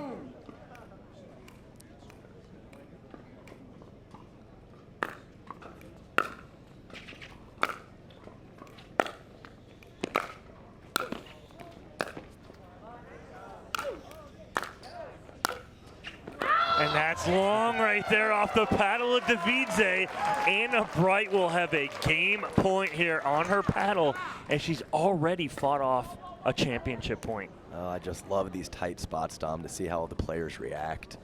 Speaker 3: And that's long right there off the paddle of Devidze. Anna Bright will have a game point here on her paddle, and she's already fought off a championship point.
Speaker 4: Oh, I just love these tight spots, Dom, to see how the players react.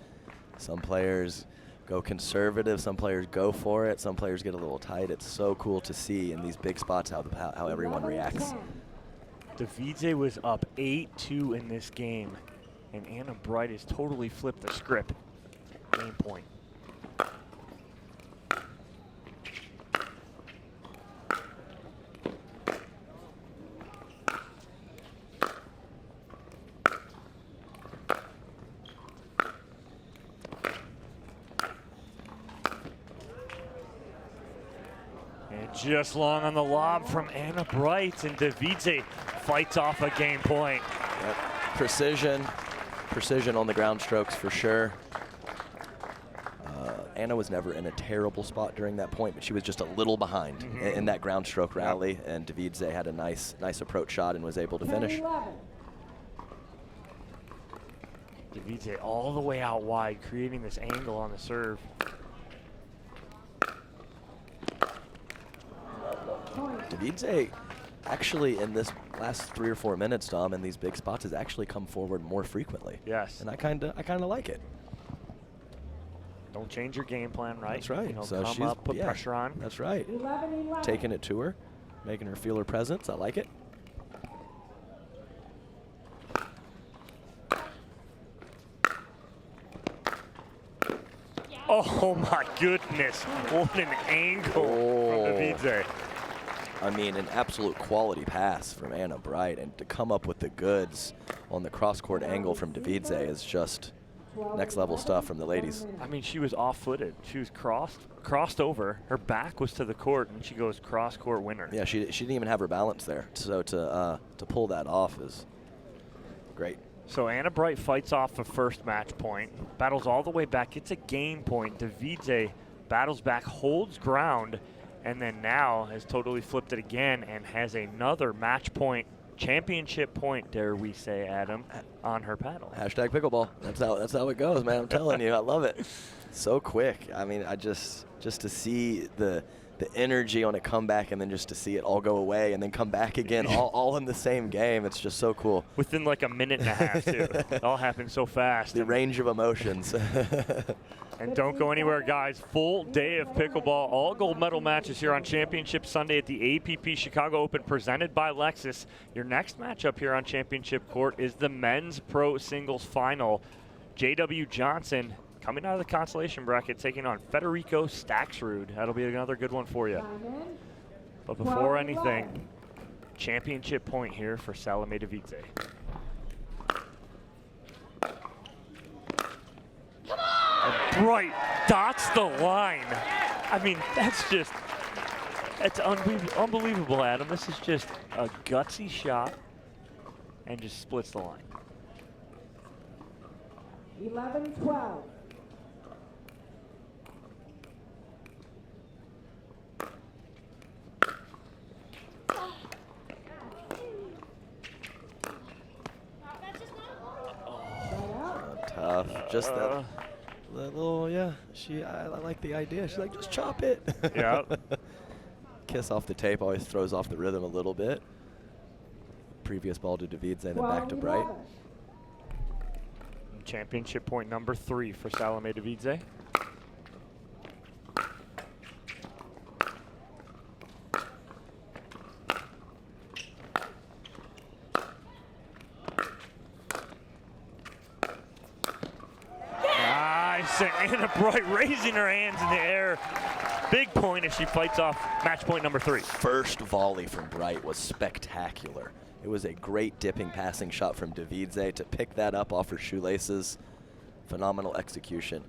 Speaker 4: Some players go conservative, some players go for it, some players get a little tight. It's so cool to see in these big spots how everyone reacts.
Speaker 3: Devidze was up 8-2 in this game, and Anna Bright has totally flipped the script. Game point. And just long on the lob from Anna Bright, and Devidze fights off a game point.
Speaker 4: Yep. Precision on the ground strokes for sure. Anna was never in a terrible spot during that point, but she was just a little behind in that ground stroke rally, and Devidze had a nice approach shot and was able to
Speaker 5: 10,
Speaker 4: finish.
Speaker 5: 11.
Speaker 3: Devidze all the way out wide, creating this angle on the serve.
Speaker 4: Devidze actually in this last 3 or 4 minutes, Dom, in these big spots has actually come forward more frequently.
Speaker 3: Yes.
Speaker 4: And I kind of like it.
Speaker 3: Don't change your game plan, right?
Speaker 4: That's right.
Speaker 3: You know,
Speaker 4: So
Speaker 3: come
Speaker 4: she's
Speaker 3: up, put pressure on.
Speaker 4: That's right.
Speaker 5: 11, 11.
Speaker 4: Taking it to her, making her feel her presence. I like it.
Speaker 3: Oh my goodness, what an angle from Devidze.
Speaker 4: I mean, an absolute quality pass from Anna Bright, and to come up with the goods on the cross-court angle from Devidze is just next level stuff from the ladies.
Speaker 3: I mean, she was off-footed. She was crossed over. Her back was to the court, and she goes cross-court winner.
Speaker 4: Yeah, she didn't even have her balance there. So to pull that off is great.
Speaker 3: So Anna Bright fights off a first match point, battles all the way back. It's a game point. Devidze battles back, holds ground, and then now has totally flipped it again and has another match point, championship point, dare we say, Adam, on her paddle.
Speaker 4: Hashtag pickleball. That's how it goes, man. I'm telling you, I love it. So quick. I mean, I just to see the the energy on a comeback, and then just to see it all go away and then come back again, all in the same game. It's just so cool.
Speaker 3: Within like a minute and a half, too. It all happened so fast.
Speaker 4: The range of emotions.
Speaker 3: And don't go anywhere, guys. Full day of pickleball. All gold medal matches here on Championship Sunday at the APP Chicago Open presented by Lexus. Your next matchup here on Championship Court is the men's pro singles final. J.W. Johnson coming out of the consolation bracket, taking on Federico Staxrud. That'll be another good one for you. But before anything, championship point here for Salome Devidze. Bright dots the line. I mean, that's unbelievable, Adam. This is just a gutsy shot and just splits the line.
Speaker 5: 11-12.
Speaker 4: Tough. Just that little, yeah. I like the idea. She's like, just chop it.
Speaker 3: Yeah.
Speaker 4: Kiss off the tape always throws off the rhythm a little bit. Previous ball to Devidze and then back to Bright.
Speaker 3: Championship point number 3 for Salome Devidze. Nice, and Anna Bright raising her hands in the air. Big point as she fights off match point number 3.
Speaker 4: First volley from Bright was spectacular. It was a great dipping passing shot from Devidze to pick that up off her shoelaces. Phenomenal execution.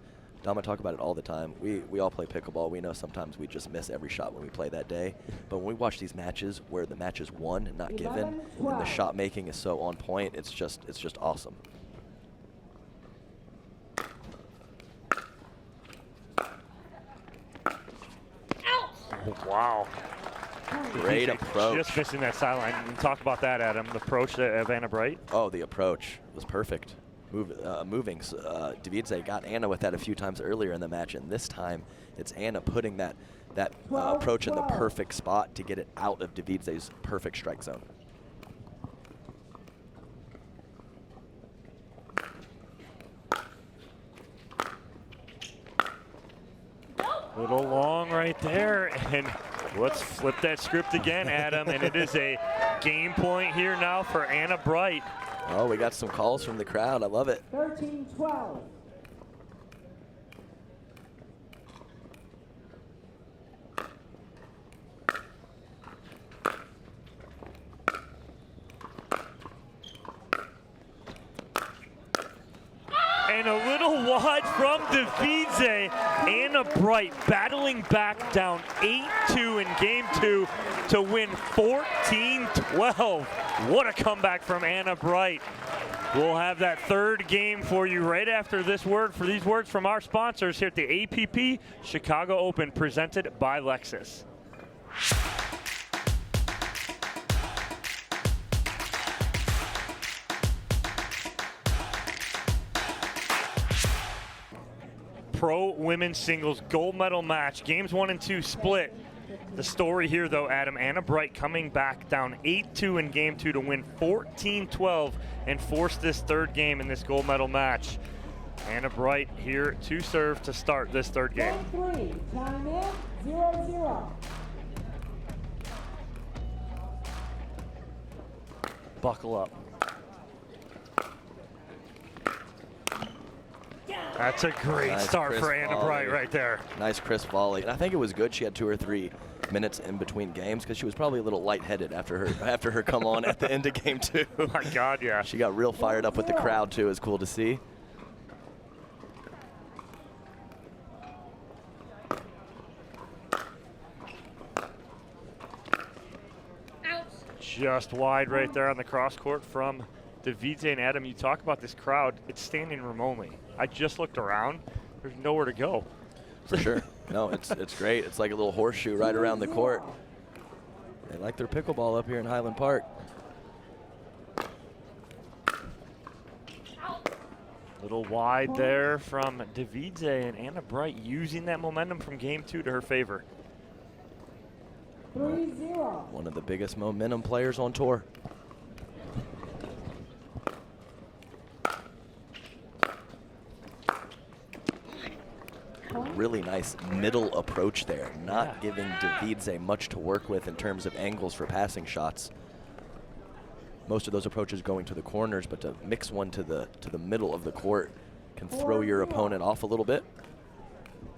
Speaker 4: Dom, I talk about it all the time. We all play pickleball. We know sometimes we just miss every shot when we play that day. But when we watch these matches where the match is won and not given, and the shot making is so on point, it's just awesome.
Speaker 3: Oh, wow.
Speaker 4: Great approach.
Speaker 3: Just missing that sideline. Talk about that, Adam. The approach of Anna Bright.
Speaker 4: Oh, the approach was perfect. Moving. Devidze got Anna with that a few times earlier in the match, and this time it's Anna putting that approach in the perfect spot to get it out of Devidze's perfect strike zone.
Speaker 3: Little long right there, and let's flip that script again, Adam, and it is a game point here now for Anna Bright.
Speaker 4: Oh, we got some calls from the crowd. I love it.
Speaker 5: 13-12.
Speaker 3: And a little wide from Devidze. Anna Bright battling back down 8-2 in game 2 to win 14-12. What a comeback from Anna Bright. We'll have that third game for you right after these words from our sponsors here at the APP Chicago Open presented by Lexus. Pro women's singles gold medal match. Games 1 and 2 split. The story here, though, Adam, Anna Bright coming back down 8-2 in game 2 to win 14-12 and force this third game in this gold medal match. Anna Bright here to serve to start this third game.
Speaker 5: Game 3, time in, 0-0.
Speaker 3: Buckle up. That's a great start for Anna Bright right there.
Speaker 4: Nice crisp volley. And I think it was good she had 2 or 3 minutes in between games because she was probably a little lightheaded after her come on at the end of game 2.
Speaker 3: Oh my God, yeah.
Speaker 4: She got real fired up with the crowd too. It's cool to see.
Speaker 3: Just wide right there on the cross court from Devidze. And Adam, you talk about this crowd. It's standing room only. I just looked around. There's nowhere to go.
Speaker 4: For sure. No, it's great. It's like a little horseshoe right around the court. They like their pickleball up here in Highland Park.
Speaker 3: Little wide there from Devidze, and Anna Bright using that momentum from game 2 to her favor.
Speaker 5: 3-0.
Speaker 4: One of the biggest momentum players on tour. Really nice middle approach there, not giving Devidze much to work with in terms of angles for passing shots. Most of those approaches going to the corners, but to mix one to the middle of the court can throw your opponent off a little bit.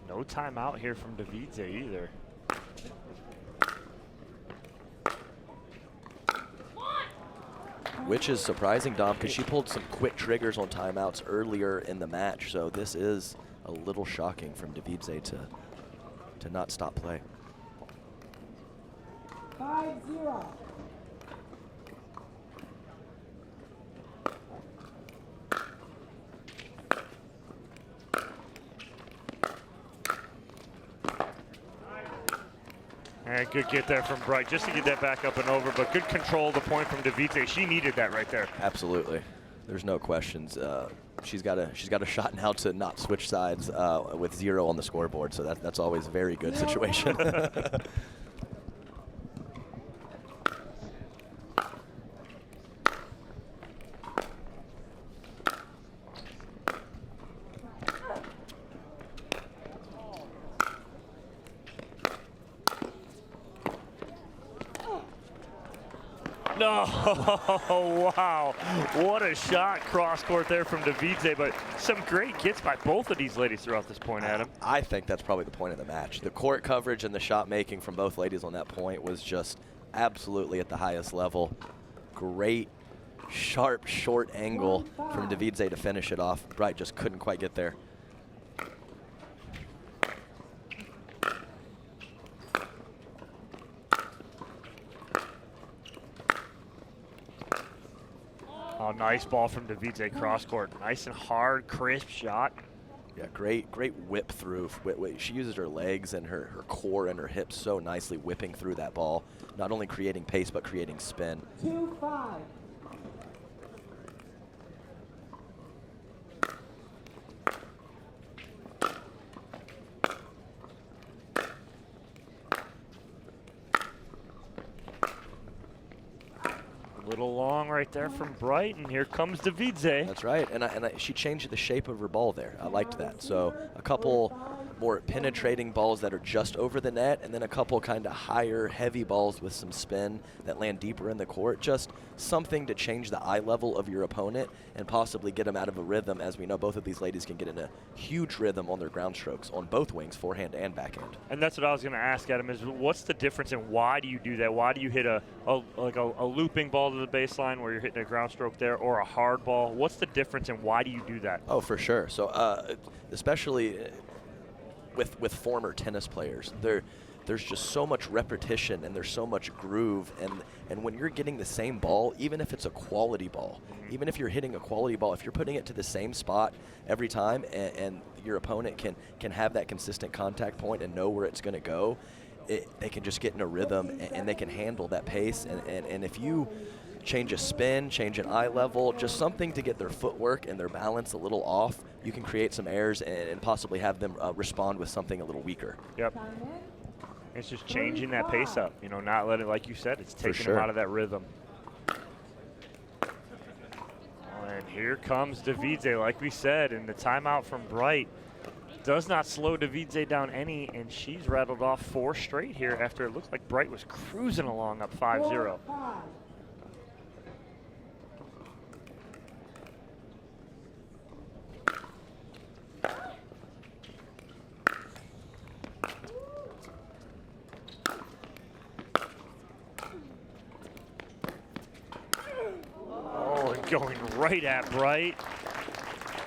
Speaker 3: No timeout here from Devidze either.
Speaker 4: Which is surprising, Dom, because she pulled some quick triggers on timeouts earlier in the match, so this is a little shocking from Devidze to not stop play.
Speaker 5: 5-0.
Speaker 3: And good get there from Bright, just to get that back up and over, but good control of the point from Devidze. She needed that right there.
Speaker 4: Absolutely. There's no questions. She's got a shot now to not switch sides with 0 on the scoreboard, so that's always a very good situation.
Speaker 3: No, wow. What a shot cross court there from Devidze, but some great gets by both of these ladies throughout this point, Adam.
Speaker 4: I think that's probably the point of the match. The court coverage and the shot making from both ladies on that point was just absolutely at the highest level. Great, sharp, short angle from Devidze to finish it off. Bright just couldn't quite get there.
Speaker 3: Oh, nice ball from Devidze cross court. Nice and hard, crisp shot.
Speaker 4: Yeah, great whip through. She uses her legs and her core and her hips so nicely, whipping through that ball. Not only creating pace, but creating spin.
Speaker 5: 2-5.
Speaker 3: A little long right there from Bright, and here comes Devidze.
Speaker 4: That's right, and she changed the shape of her ball there. I liked that. So a couple more penetrating balls that are just over the net, and then a couple kind of higher, heavy balls with some spin that land deeper in the court. Just something to change the eye level of your opponent and possibly get them out of a rhythm. As we know, both of these ladies can get in a huge rhythm on their ground strokes on both wings, forehand and backhand.
Speaker 3: And that's what I was going to ask, Adam, is what's the difference and why do you do that? Why do you hit a looping ball to the baseline where you're hitting a ground stroke there, or a hard ball? What's the difference and why do you do that?
Speaker 4: Oh, for sure. So especially with former tennis players, there's just so much repetition and there's so much groove, and when you're getting the same ball, even if it's a quality ball, even if you're hitting a quality ball, if you're putting it to the same spot every time and your opponent can have that consistent contact point and know where it's going to go, they can just get in a rhythm and they can handle that pace. And if you change a spin, change an eye level, just something to get their footwork and their balance a little off, you can create some errors and possibly have them respond with something a little weaker.
Speaker 3: Yep. It's just changing that pace up, not letting, like you said, it's taking
Speaker 4: sure.
Speaker 3: them out of that rhythm. And here comes Devidze, like we said, and the timeout from Bright does not slow Devidze down any, and she's rattled off 4 straight here after it looked like Bright was cruising along up 5-0.
Speaker 5: 4-5.
Speaker 3: Going right at Bright,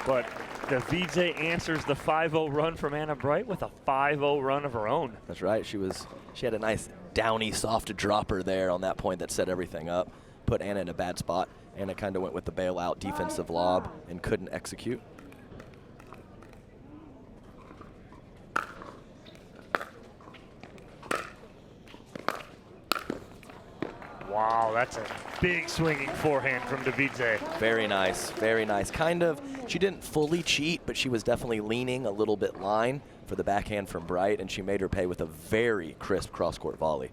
Speaker 3: but Devidze answers the 5-0 run from Anna Bright with a 5-0 run of her own.
Speaker 4: That's right. She had a nice downy, soft dropper there on that point that set everything up, put Anna in a bad spot. Anna kind of went with the bailout defensive lob and couldn't execute.
Speaker 3: Wow, that's a big swinging forehand from Devidze.
Speaker 4: Very nice, very nice. She didn't fully cheat, but she was definitely leaning a little bit line for the backhand from Bright, and she made her pay with a very crisp cross-court volley.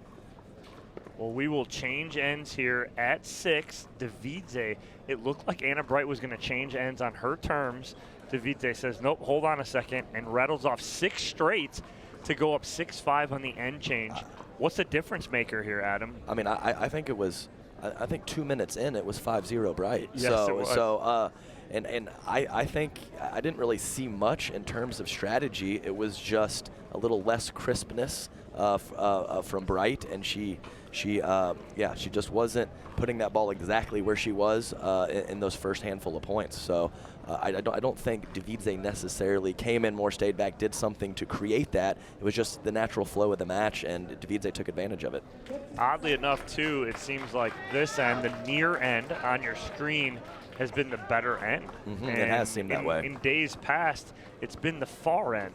Speaker 3: Well, we will change ends here at 6. Devidze, it looked like Anna Bright was going to change ends on her terms. Devidze says, nope, hold on a second, and rattles off 6 straight to go up 6-5 on the end change. What's the difference maker here, Adam?
Speaker 4: I mean, I think it was, I think 2 minutes in, it was 5-0 Bright.
Speaker 3: Yes,
Speaker 4: so,
Speaker 3: it was.
Speaker 4: So, and I think I didn't really see much in terms of strategy. It was just a little less crispness from Bright, and she just wasn't putting that ball exactly where she was in those first handful of points. So I don't think Devidze necessarily came in more, stayed back, did something to create that. It was just the natural flow of the match, and Devidze took advantage of it.
Speaker 3: Oddly enough, too, it seems like this end, the near end on your screen, has been the better end.
Speaker 4: It has seemed that way.
Speaker 3: In days past, it's been the far end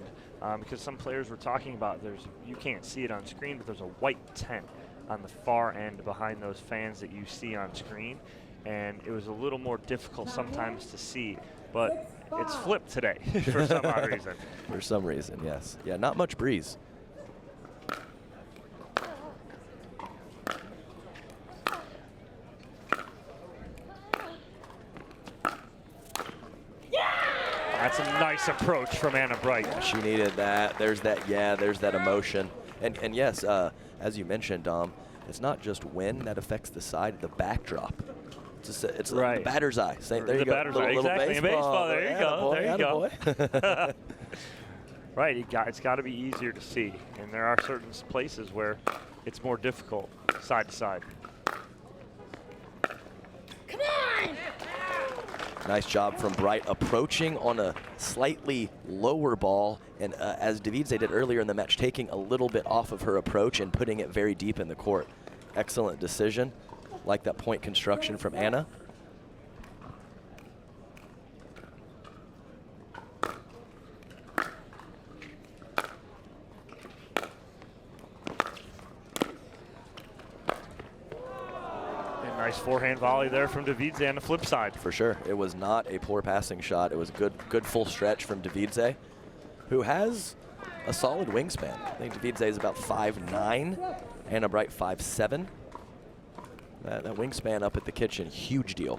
Speaker 3: because some players were talking about you can't see it on screen, but there's a white tent on the far end behind those fans that you see on screen, and it was a little more difficult sometimes to see, but it's flipped today for some odd reason.
Speaker 4: For some reason, yes. Yeah, not much breeze.
Speaker 3: That's a nice approach from Anna Bright.
Speaker 4: She needed that. There's that emotion. And yes, as you mentioned, Dom, it's not just wind that affects the side, the backdrop. It's
Speaker 3: right.
Speaker 4: The batter's eye. There you go.
Speaker 3: Batter's eye, exactly. Baseball. There you go. There you go. Right. It's got to be easier to see, and there are certain places where it's more difficult side to side.
Speaker 5: Come on!
Speaker 4: Nice job from Bright approaching on a slightly lower ball, and as Devidze did earlier in the match, taking a little bit off of her approach and putting it very deep in the court. Excellent decision. Like that point construction from Anna.
Speaker 3: Nice forehand volley there from Devidze on the flip side.
Speaker 4: For sure. It was not a poor passing shot. It was good full stretch from Devidze, who has a solid wingspan. I think Devidze is about 5'9", Anna Bright 5'7". That wingspan up at the kitchen, huge deal.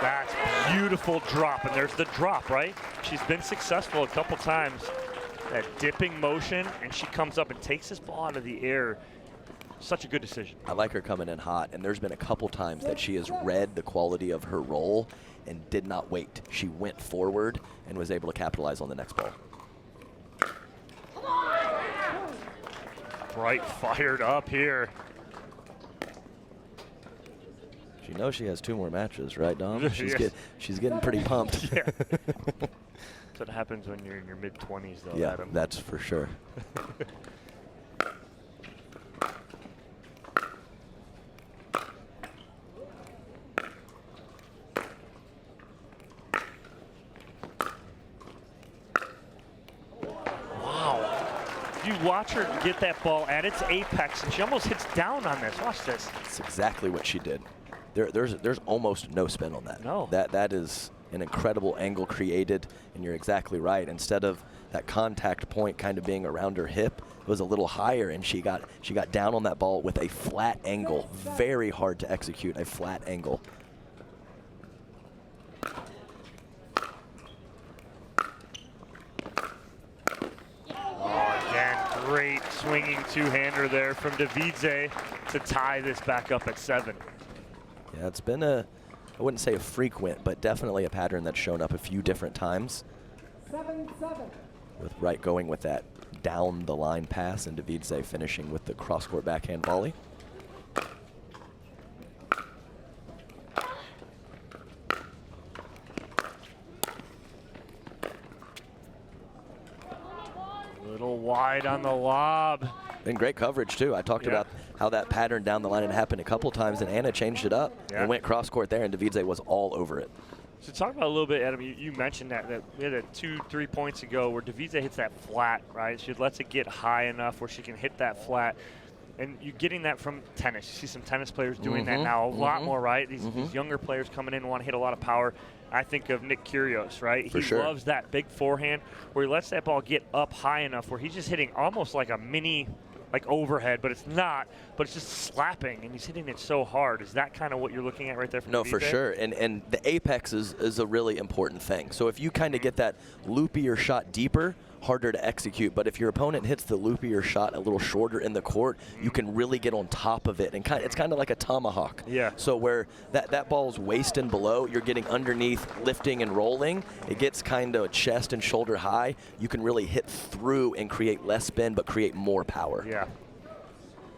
Speaker 3: That's beautiful drop, and there's the drop, right? She's been successful a couple times. That dipping motion, and she comes up and takes this ball out of the air. Such a good decision.
Speaker 4: I like her coming in hot, and there's been a couple times that she has read the quality of her roll and did not wait. She went forward and was able to capitalize on the next ball.
Speaker 3: Bright fired up here.
Speaker 4: She knows she has 2 more matches, right, Dom?
Speaker 3: Yes.
Speaker 4: She's getting pretty pumped.
Speaker 3: Yeah. That's what happens when you're in your mid-20s, though,
Speaker 4: Yeah,
Speaker 3: Adam.
Speaker 4: that's for sure.
Speaker 3: You watch her get that ball at its apex, and she almost hits down on this. Watch this.
Speaker 4: That's exactly what she did. There's almost no spin on that.
Speaker 3: No.
Speaker 4: That is an incredible angle created, and you're exactly right. Instead of that contact point kind of being around her hip, it was a little higher, and she got down on that ball with a flat angle. Very hard to execute a flat angle.
Speaker 3: Great swinging two-hander there from Devidze to tie this back up at 7.
Speaker 4: Yeah, it's been I wouldn't say a frequent, but definitely a pattern that's shown up a few different times.
Speaker 5: 7-7.
Speaker 4: With Bright going with that down the line pass, and Devidze finishing with the cross-court backhand volley.
Speaker 3: Little wide on the lob.
Speaker 4: And great coverage, too. I talked about how that pattern down the line had happened a couple times, and Anna changed it up and went cross-court there, and Devidze was all over it.
Speaker 3: So talk about a little bit, Adam, you mentioned that we had 2-3 points ago where Devidze hits that flat, right? She lets it get high enough where she can hit that flat. And you're getting that from tennis. You see some tennis players doing that now a lot more, right? These younger players coming in want to hit a lot of power. I think of Nick Kyrgios, right? He loves that big forehand where he lets that ball get up high enough where he's just hitting almost like a mini overhead, but it's not, but it's just slapping, and he's hitting it so hard. Is that kind of what you're looking at right there from
Speaker 4: No,
Speaker 3: Devidze?
Speaker 4: for sure. And the apex is a really important thing. So if you kind of get that loopier shot deeper, harder to execute. But if your opponent hits the loopier shot a little shorter in the court, you can really get on top of it. And it's kind of like a tomahawk.
Speaker 3: Yeah.
Speaker 4: So where that ball's waist and below, you're getting underneath, lifting and rolling. It gets kind of chest and shoulder high. You can really hit through and create less spin, but create more power.
Speaker 3: Yeah.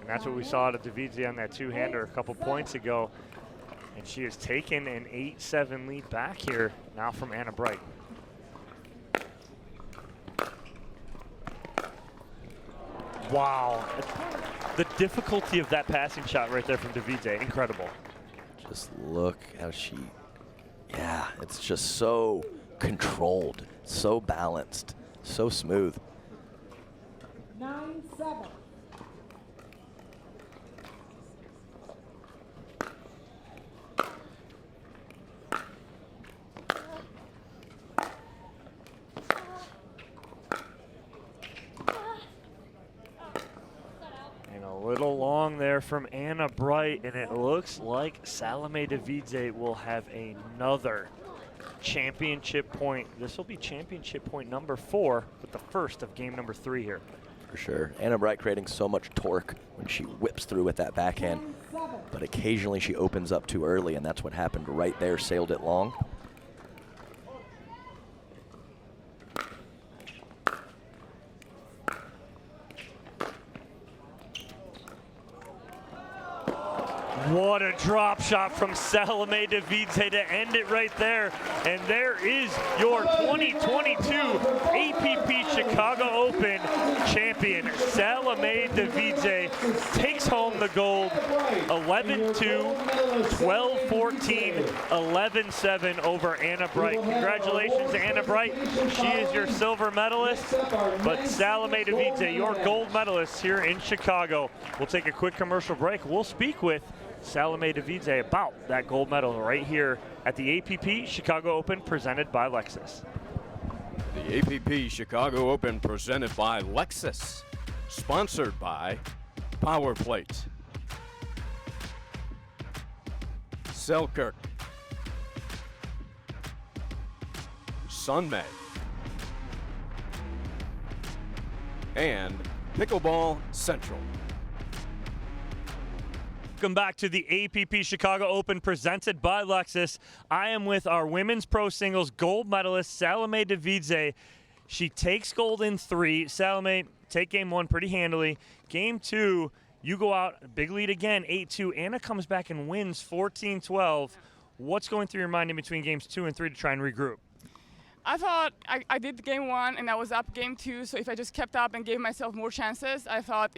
Speaker 3: And that's what we saw out of Devidze on that two-hander a couple points ago. And she has taken an 8-7 lead back here now from Anna Bright. Wow. The difficulty of that passing shot right there from Devidze, incredible.
Speaker 4: Just look how it's just so controlled, so balanced, so smooth.
Speaker 5: 9-7.
Speaker 3: Little long there from Anna Bright, and it looks like Salome Devidze will have another championship point. This will be championship point number 4, with the first of game number 3 here.
Speaker 4: For sure. Anna Bright creating so much torque when she whips through with that backhand, but occasionally she opens up too early, and that's what happened right there, sailed it long.
Speaker 3: What a drop shot from Salome Devidze to end it right there. And there is your 2022 APP Chicago Open champion. Salome Devidze takes home the gold 11-2, 12-14, 11-7 over Anna Bright. Congratulations to Anna Bright. She is your silver medalist, but Salome Devidze, your gold medalist here in Chicago. We'll take a quick commercial break. We'll speak with Salome Devidze about that gold medal right here at the APP Chicago Open presented by Lexus.
Speaker 2: The APP Chicago Open presented by Lexus, sponsored by Power Plate, Selkirk, Sunmay, and Pickleball Central.
Speaker 3: Welcome back to the APP Chicago Open presented by Lexus. I am with our women's pro singles gold medalist, Salome Devidze. She takes gold in 3. Salome, take game 1 pretty handily. Game 2, you go out, big lead again, 8-2. Anna comes back and wins 14-12. What's going through your mind in between games 2 and 3 to try and regroup?
Speaker 6: I thought I did game 1 and I was up game 2, so if I just kept up and gave myself more chances, I thought,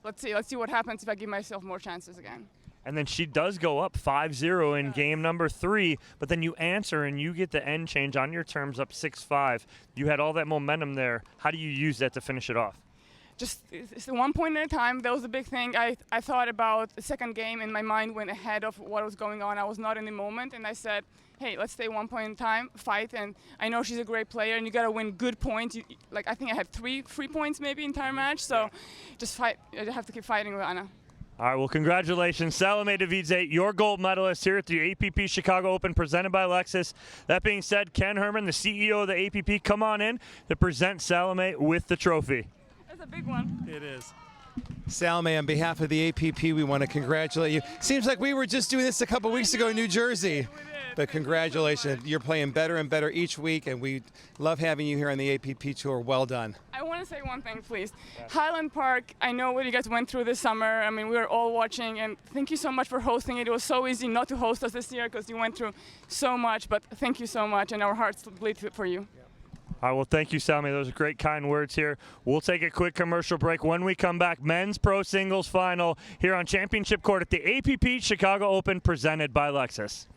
Speaker 6: let's see what happens if I give myself more chances again.
Speaker 3: And then she does go up 5-0 in game number 3, but then you answer and you get the end change on your terms up 6-5. You had all that momentum there. How do you use that to finish it off?
Speaker 6: Just it's 1 point at a time. That was the big thing. I thought about the second game and my mind went ahead of what was going on. I was not in the moment, and I said, hey, let's stay 1 point at a time, fight, and I know she's a great player, and you got to win good points. I think I had three points maybe entire match, so just fight. I have to keep fighting with Anna.
Speaker 3: All right, well, congratulations, Salome Devidze, your gold medalist here at the APP Chicago Open presented by Lexus. That being said, Ken Herman, the CEO of the APP, come on in to present Salome with the trophy.
Speaker 6: That's a big one.
Speaker 7: It is. Salome, on behalf of the APP, we want to congratulate you. Seems like we were just doing this a couple weeks ago in New Jersey. But congratulations. You're playing better and better each week, and we love having you here on the APP Tour. Well done.
Speaker 6: I want to say one thing, please. Highland Park, I know what you guys went through this summer. I mean, we were all watching, and thank you so much for hosting it. It was so easy not to host us this year because you went through so much, but thank you so much, and our hearts bleed for you.
Speaker 3: All right, well, thank you, Salome. Those are great, kind words here. We'll take a quick commercial break. When we come back, men's pro singles final here on Championship Court at the APP Chicago Open presented by Lexus.